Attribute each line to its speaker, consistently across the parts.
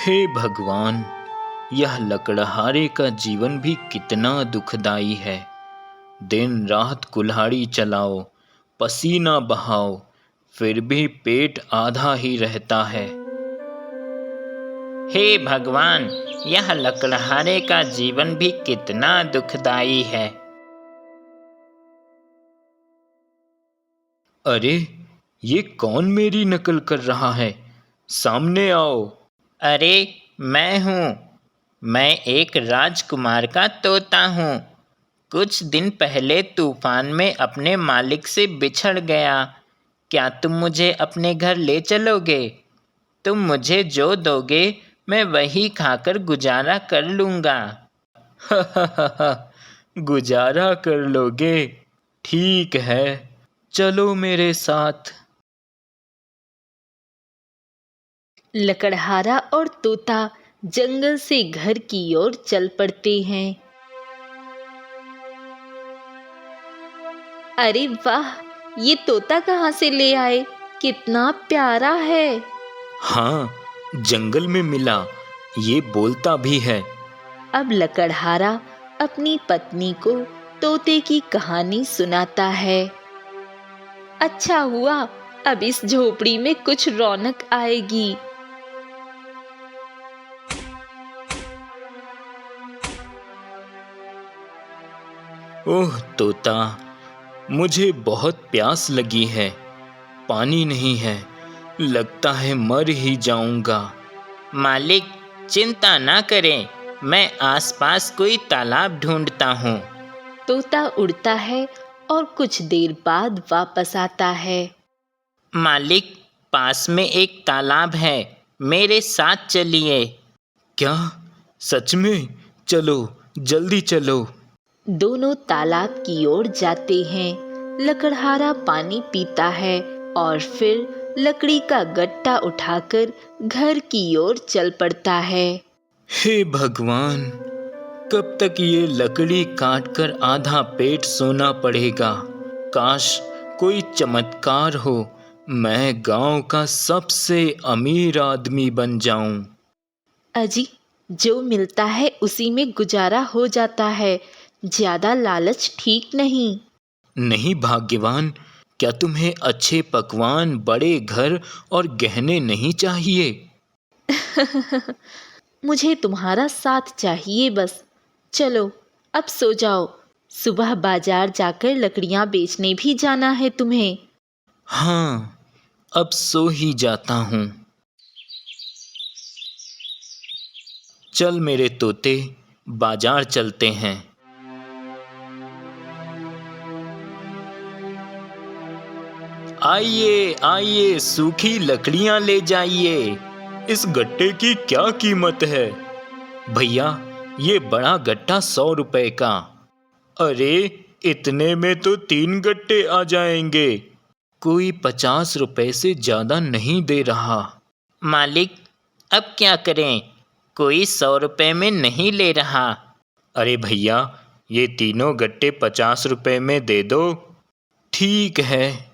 Speaker 1: हे भगवान, यह लकड़हारे का जीवन भी कितना दुखदाई है। दिन रात कुल्हाड़ी चलाओ, पसीना बहाओ, फिर भी पेट आधा ही रहता है।
Speaker 2: हे भगवान, यह लकड़हारे का जीवन भी कितना दुखदाई है।
Speaker 1: अरे, ये कौन मेरी नकल कर रहा है? सामने आओ।
Speaker 2: अरे, मैं हूँ। मैं एक राजकुमार का तोता हूँ। कुछ दिन पहले तूफान में अपने मालिक से बिछड़ गया। क्या तुम मुझे अपने घर ले चलोगे? तुम मुझे जो दोगे मैं वही खाकर गुजारा कर लूँगा।
Speaker 1: गुजारा कर लोगे? ठीक है, चलो मेरे साथ।
Speaker 3: लकड़हारा और तोता जंगल से घर की ओर चल पड़ते हैं। अरे वाह, ये तोता कहाँ से ले आए? कितना प्यारा है।
Speaker 1: हाँ, जंगल में मिला। ये बोलता भी है।
Speaker 3: अब लकड़हारा अपनी पत्नी को तोते की कहानी सुनाता है। अच्छा हुआ, अब इस झोपड़ी में कुछ रौनक आएगी।
Speaker 1: ओह तोता, मुझे बहुत प्यास लगी है। पानी नहीं है, लगता है मर ही जाऊंगा।
Speaker 2: मालिक, चिंता ना करें, मैं आसपास कोई तालाब ढूंढता हूँ।
Speaker 3: तोता उड़ता है और कुछ देर बाद वापस आता है।
Speaker 2: मालिक, पास में एक तालाब है, मेरे साथ चलिए।
Speaker 1: क्या? सच में? चलो, जल्दी चलो।
Speaker 3: दोनों तालाब की ओर जाते हैं। लकड़हारा पानी पीता है और फिर लकड़ी का गट्टा उठाकर घर की ओर चल पड़ता है।
Speaker 1: हे भगवान, कब तक ये लकड़ी काटकर आधा पेट सोना पड़ेगा? काश कोई चमत्कार हो, मैं गांव का सबसे अमीर आदमी बन जाऊं।
Speaker 3: अजी, जो मिलता है उसी में गुजारा हो जाता है। ज्यादा लालच ठीक नहीं।
Speaker 1: नहीं भाग्यवान, क्या तुम्हें अच्छे पकवान, बड़े घर और गहने नहीं चाहिए?
Speaker 3: मुझे तुम्हारा साथ चाहिए बस। चलो, अब सो जाओ। सुबह बाजार जाकर लकड़ियां बेचने भी जाना है तुम्हें।
Speaker 1: हाँ, अब सो ही जाता हूँ। चल मेरे तोते, बाजार चलते हैं। आइए आइए, सूखी लकड़ियां ले जाइए। इस गट्टे की क्या कीमत है? भैया, ये बड़ा गट्टा 100 रुपए का। अरे, इतने में तो 3 गट्टे आ जाएंगे। कोई 50 रुपए से ज्यादा नहीं दे रहा।
Speaker 2: मालिक, अब क्या करें? कोई 100 रुपए में नहीं ले रहा।
Speaker 1: अरे भैया, ये तीनों गट्टे 50 रुपए में दे दो। ठीक है,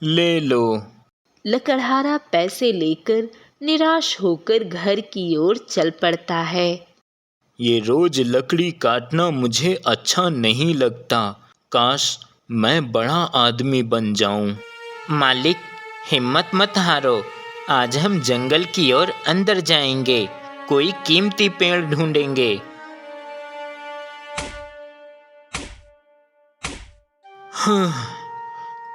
Speaker 1: ले लो।
Speaker 3: लकड़हारा पैसे लेकर निराश होकर घर की ओर चल पड़ता है।
Speaker 1: ये रोज लकड़ी काटना मुझे अच्छा नहीं लगता। काश मैं बड़ा आदमी बन जाऊं।
Speaker 2: मालिक, हिम्मत मत हारो। आज हम जंगल की ओर अंदर जाएंगे, कोई कीमती पेड़ ढूंढेंगे।
Speaker 1: हाँ,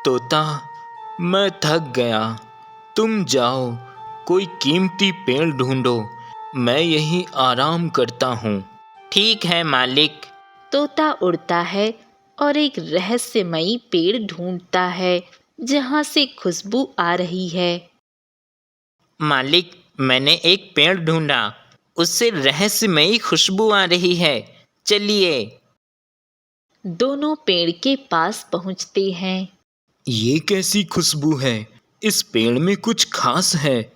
Speaker 1: तोता, मैं थक गया। तुम जाओ, कोई कीमती पेड़ ढूंढो। मैं यहीं आराम करता हूँ।
Speaker 2: ठीक है मालिक।
Speaker 3: तोता उड़ता है और एक रहस्यमयी पेड़ ढूंढता है जहाँ से खुशबू आ रही है।
Speaker 2: मालिक, मैंने एक पेड़ ढूंढा, उससे रहस्यमयी खुशबू आ रही है। चलिए।
Speaker 3: दोनों पेड़ के पास पहुँचते हैं।
Speaker 1: ये कैसी खुशबू है? इस पेड़ में कुछ खास है।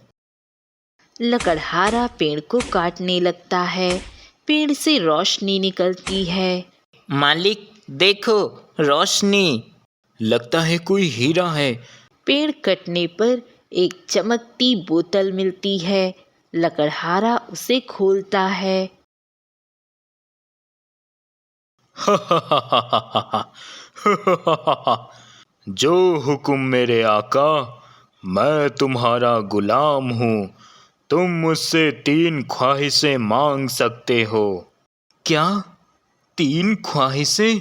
Speaker 3: लकड़हारा पेड़ को काटने लगता है। पेड़ से रोशनी निकलती है।
Speaker 2: मालिक, देखो, रोशनी।
Speaker 1: लगता है कोई हीरा है।
Speaker 3: पेड़ कटने पर एक चमकती बोतल मिलती है। लकड़हारा उसे खोलता है।
Speaker 1: जो हुक्म मेरे आका, मैं तुम्हारा गुलाम हूँ। तुम मुझसे 3 ख्वाहिशें मांग सकते हो। क्या 3 ख्वाहिशें?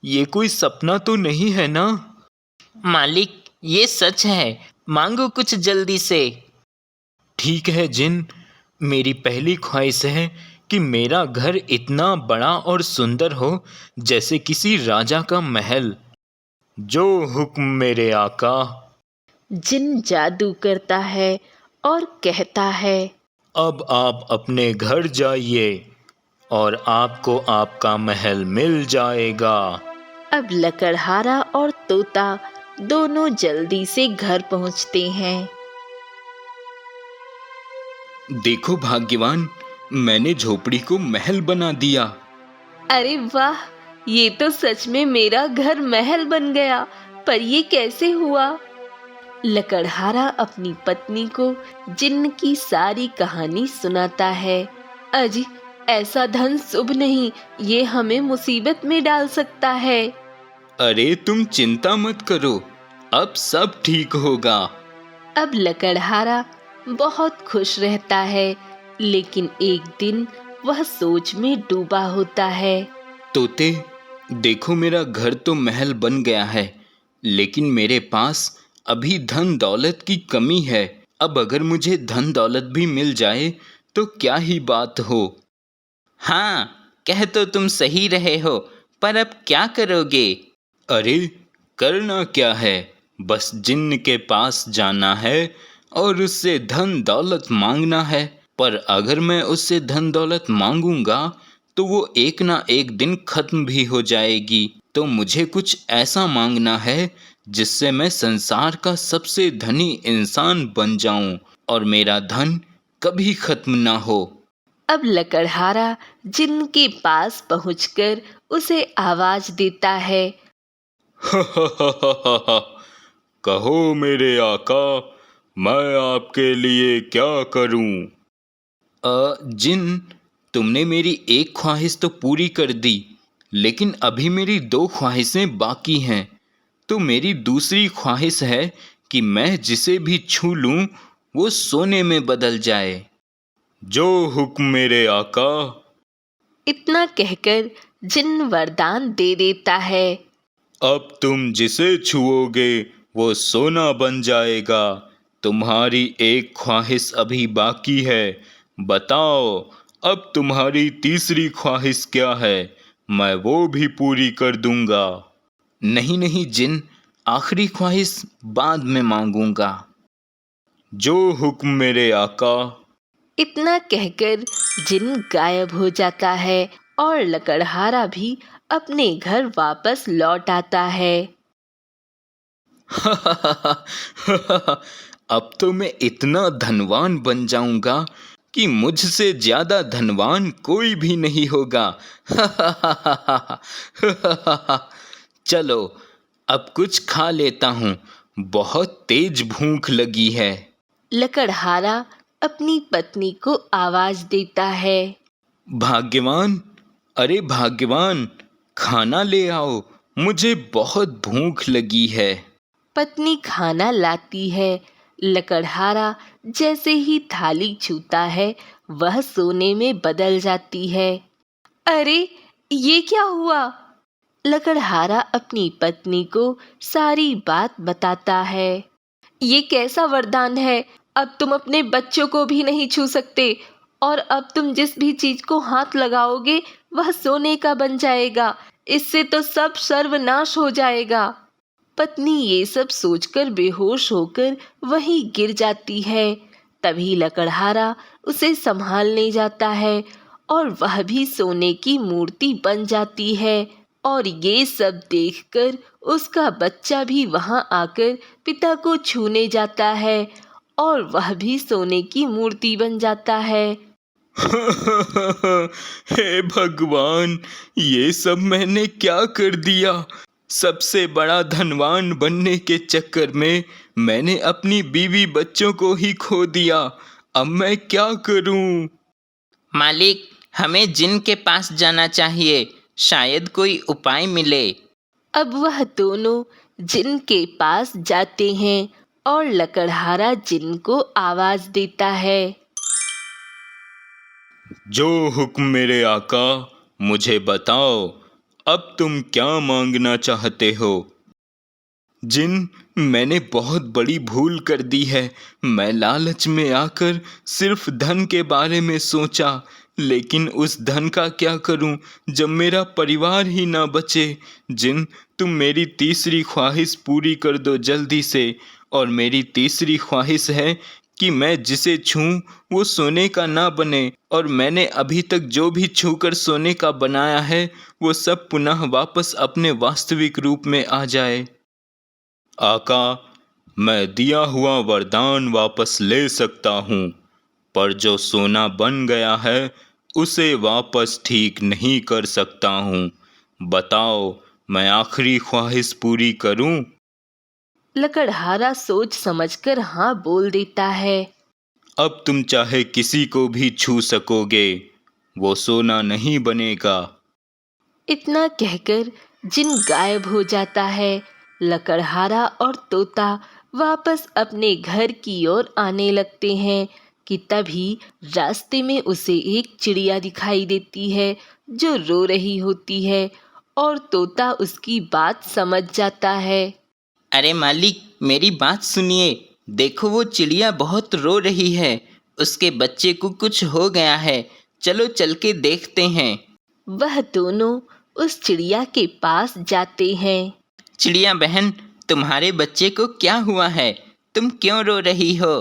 Speaker 1: ये कोई सपना तो नहीं है ना?
Speaker 2: मालिक, ये सच है, मांगो कुछ जल्दी से।
Speaker 1: ठीक है जिन, मेरी पहली ख्वाहिश है कि मेरा घर इतना बड़ा और सुंदर हो जैसे किसी राजा का महल। जो हुक्म मेरे आका।
Speaker 3: जिन जादू करता है और कहता है,
Speaker 1: अब आप अपने घर जाइए और आपको आपका महल मिल जाएगा।
Speaker 3: अब लकड़हारा और तोता दोनों जल्दी से घर पहुंचते हैं।
Speaker 1: देखो भाग्यवान, मैंने झोपड़ी को महल बना दिया।
Speaker 3: अरे वाह, ये तो सच में मेरा घर महल बन गया। पर ये कैसे हुआ? लकड़हारा अपनी पत्नी को जिन्न की सारी कहानी सुनाता है। अजी, ऐसा धन शुभ नहीं, ये हमें मुसीबत में डाल सकता है।
Speaker 1: अरे तुम चिंता मत करो, अब सब ठीक होगा।
Speaker 3: अब लकड़हारा बहुत खुश रहता है, लेकिन एक दिन वह सोच में डूबा होता है।
Speaker 1: तोते, देखो मेरा घर तो महल बन गया है, लेकिन मेरे पास अभी धन दौलत की कमी है। अब अगर मुझे धन दौलत भी मिल जाए तो क्या ही बात हो।
Speaker 2: हाँ, कह तो तुम सही रहे हो, पर अब क्या करोगे?
Speaker 1: अरे करना क्या है, बस जिन्न के पास जाना है और उससे धन दौलत मांगना है। पर अगर मैं उससे धन दौलत मांगूंगा तो वो एक ना एक दिन खत्म भी हो जाएगी। तो मुझे कुछ ऐसा मांगना है जिससे मैं संसार का सबसे धनी इंसान बन जाऊं और मेरा धन कभी खत्म ना हो।
Speaker 3: अब लकड़हारा जिन्न के पास पहुंचकर उसे आवाज देता है।
Speaker 1: कहो मेरे आका, मैं आपके लिए क्या करूं? जिन, तुमने मेरी एक ख्वाहिश तो पूरी कर दी, लेकिन अभी मेरी 2 ख्वाहिशें बाकी हैं। तो मेरी दूसरी ख्वाहिश है कि मैं जिसे भी छू लूं वो सोने में बदल जाए। जो हुक्म मेरे आका।
Speaker 3: इतना कहकर जिन्न वरदान दे देता है।
Speaker 1: अब तुम जिसे छुओगे वो सोना बन जाएगा। तुम्हारी एक ख्वाहिश अभी बाकी है, बताओ अब तुम्हारी तीसरी ख्वाहिश क्या है? मैं वो भी पूरी कर दूंगा। नहीं नहीं जिन, आखिरी ख्वाहिश बाद में मांगूंगा। जो हुक्म मेरे आका।
Speaker 3: इतना कहकर जिन्न गायब हो जाता है और लकड़हारा भी अपने घर वापस लौट आता है।
Speaker 1: अब तो मैं इतना धनवान बन जाऊंगा कि मुझसे ज्यादा धनवान कोई भी नहीं होगा। चलो अब कुछ खा लेता हूँ, बहुत तेज भूख लगी है।
Speaker 3: लकड़हारा अपनी पत्नी को आवाज देता है।
Speaker 1: भाग्यवान, अरे भाग्यवान, खाना ले आओ, मुझे बहुत भूख लगी है।
Speaker 3: पत्नी खाना लाती है। लकड़हारा जैसे ही थाली छूता है वह सोने में बदल जाती है। अरे ये क्या हुआ? लकड़हारा अपनी पत्नी को सारी बात बताता है। ये कैसा वरदान है? अब तुम अपने बच्चों को भी नहीं छू सकते और अब तुम जिस भी चीज को हाथ लगाओगे वह सोने का बन जाएगा। इससे तो सब सर्वनाश हो जाएगा। पत्नी ये सब सोचकर बेहोश होकर वहीं गिर जाती है। तभी लकड़हारा उसे संभालने जाता है और वह भी सोने की मूर्ति बन जाती है। और ये सब देखकर उसका बच्चा भी वहां आकर पिता को छूने जाता है और वह भी सोने की मूर्ति बन जाता है।
Speaker 1: हे भगवान, ये सब मैंने क्या कर दिया? सबसे बड़ा धनवान बनने के चक्कर में मैंने अपनी बीवी बच्चों को ही खो दिया। अब मैं क्या करूं?
Speaker 2: मालिक, हमें जिन के पास जाना चाहिए, शायद कोई उपाय मिले।
Speaker 3: अब वह दोनों जिन के पास जाते हैं और लकड़हारा जिन को आवाज देता है।
Speaker 1: जो हुक्म मेरे आका, मुझे बताओ, अब तुम क्या मांगना चाहते हो? जिन, मैंने बहुत बड़ी भूल कर दी है। मैं लालच में आकर सिर्फ धन के बारे में सोचा, लेकिन उस धन का क्या करूं जब मेरा परिवार ही ना बचे। जिन, तुम मेरी तीसरी ख्वाहिश पूरी कर दो जल्दी से। और मेरी तीसरी ख्वाहिश है कि मैं जिसे छूं वो सोने का ना बने, और मैंने अभी तक जो भी छूकर सोने का बनाया है वो सब पुनः वापस अपने वास्तविक रूप में आ जाए। आका, मैं दिया हुआ वरदान वापस ले सकता हूँ, पर जो सोना बन गया है उसे वापस ठीक नहीं कर सकता हूँ। बताओ, मैं आखिरी ख्वाहिश पूरी करूँ?
Speaker 3: लकड़हारा सोच समझकर हाँ बोल देता है।
Speaker 1: अब तुम चाहे किसी को भी छू सकोगे, वो सोना नहीं बनेगा।
Speaker 3: इतना कहकर जिन गायब हो जाता है। लकड़हारा और तोता वापस अपने घर की ओर आने लगते हैं कि तभी रास्ते में उसे एक चिड़िया दिखाई देती है जो रो रही होती है, और तोता उसकी बात समझ जाता है।
Speaker 2: अरे मालिक, मेरी बात सुनिए। देखो, वो चिड़िया बहुत रो रही है। उसके बच्चे को कुछ हो गया है। चलो चल के देखते हैं।
Speaker 3: वह दोनों उस चिड़िया के पास जाते हैं।
Speaker 2: चिड़िया बहन, तुम्हारे बच्चे को क्या हुआ है? तुम क्यों रो रही हो?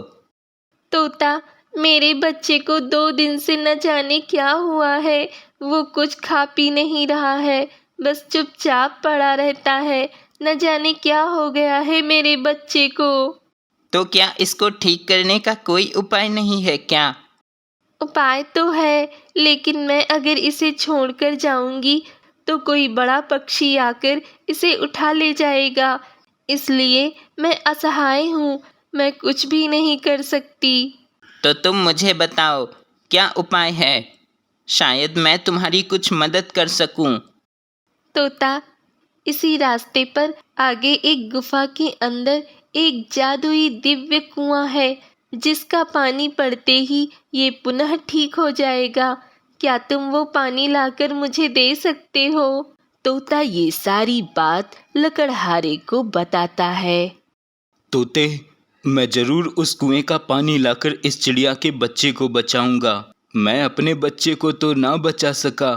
Speaker 3: तोता, मेरे बच्चे को 2 दिन से न जाने क्या हुआ है। वो कुछ खा पी नहीं रहा है, बस चुपचाप पड़ा रहता है। न जाने क्या हो गया है मेरे बच्चे को।
Speaker 2: तो क्या इसको ठीक करने का कोई उपाय नहीं है क्या?
Speaker 3: उपाय तो है, लेकिन मैं अगर इसे छोड़कर जाऊंगी तो कोई बड़ा पक्षी आकर इसे उठा ले जाएगा। इसलिए मैं असहाय हूँ, मैं कुछ भी नहीं कर सकती।
Speaker 2: तो तुम मुझे बताओ, क्या उपाय है? शायद मैं तुम्हारी कुछ मदद कर सकूं।
Speaker 3: तोता, इसी रास्ते पर आगे एक गुफा के अंदर एक जादुई दिव्य कुआं है, जिसका पानी पड़ते ही ये पुनः ठीक हो जाएगा। क्या तुम वो पानी लाकर मुझे दे सकते हो? तोता ये सारी बात लकड़हारे को बताता है।
Speaker 1: तोते, मैं जरूर उस कुएं का पानी लाकर इस चिड़िया के बच्चे को बचाऊंगा। मैं अपने बच्चे को तो ना बचा सका,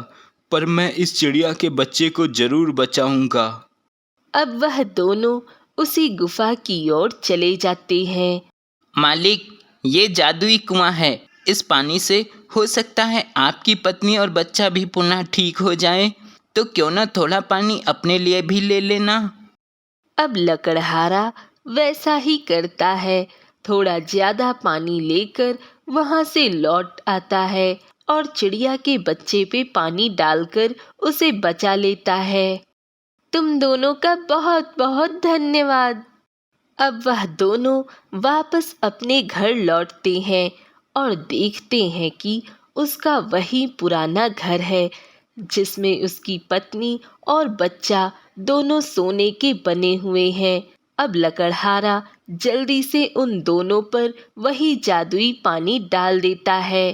Speaker 1: पर मैं इस चिड़िया के बच्चे को जरूर बचाऊंगा।
Speaker 3: अब वह दोनों उसी गुफा की ओर चले जाते हैं।
Speaker 2: मालिक, ये जादुई कुआं है। इस पानी से हो सकता है आपकी पत्नी और बच्चा भी पुनः ठीक हो जाए। तो क्यों ना थोड़ा पानी अपने लिए भी ले लेना।
Speaker 3: अब लकड़हारा वैसा ही करता है। थोड़ा ज्यादा पानी लेकर वहां से लौट आता है और चिड़िया के बच्चे पे पानी डालकर उसे बचा लेता है। तुम दोनों का बहुत बहुत धन्यवाद। अब वह दोनों वापस अपने घर लौटते हैं और देखते हैं कि उसका वही पुराना घर है, जिसमें उसकी पत्नी और बच्चा दोनों सोने के बने हुए हैं। अब लकड़हारा जल्दी से उन दोनों पर वही जादुई पानी डाल देता है।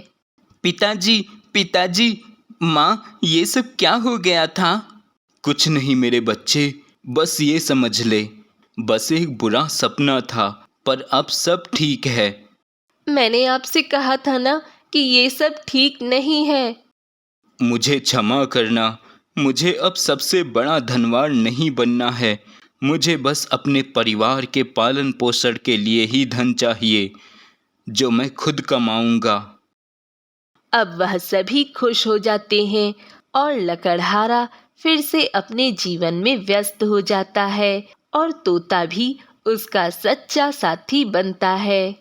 Speaker 2: पिताजी, पिताजी, माँ, ये सब क्या हो गया था?
Speaker 1: कुछ नहीं मेरे बच्चे, बस ये समझ ले, बस एक बुरा सपना था, पर अब सब ठीक है।
Speaker 3: मैंने आपसे कहा था ना कि ये सब ठीक नहीं है।
Speaker 1: मुझे क्षमा करना। मुझे अब सबसे बड़ा धनवान नहीं बनना है। मुझे बस अपने परिवार के पालन पोषण के लिए ही धन चाहिए, जो मैं खुद कमाऊंगा।
Speaker 3: अब वह सभी खुश हो जाते हैं और लकड़हारा फिर से अपने जीवन में व्यस्त हो जाता है और तोता भी उसका सच्चा साथी बनता है।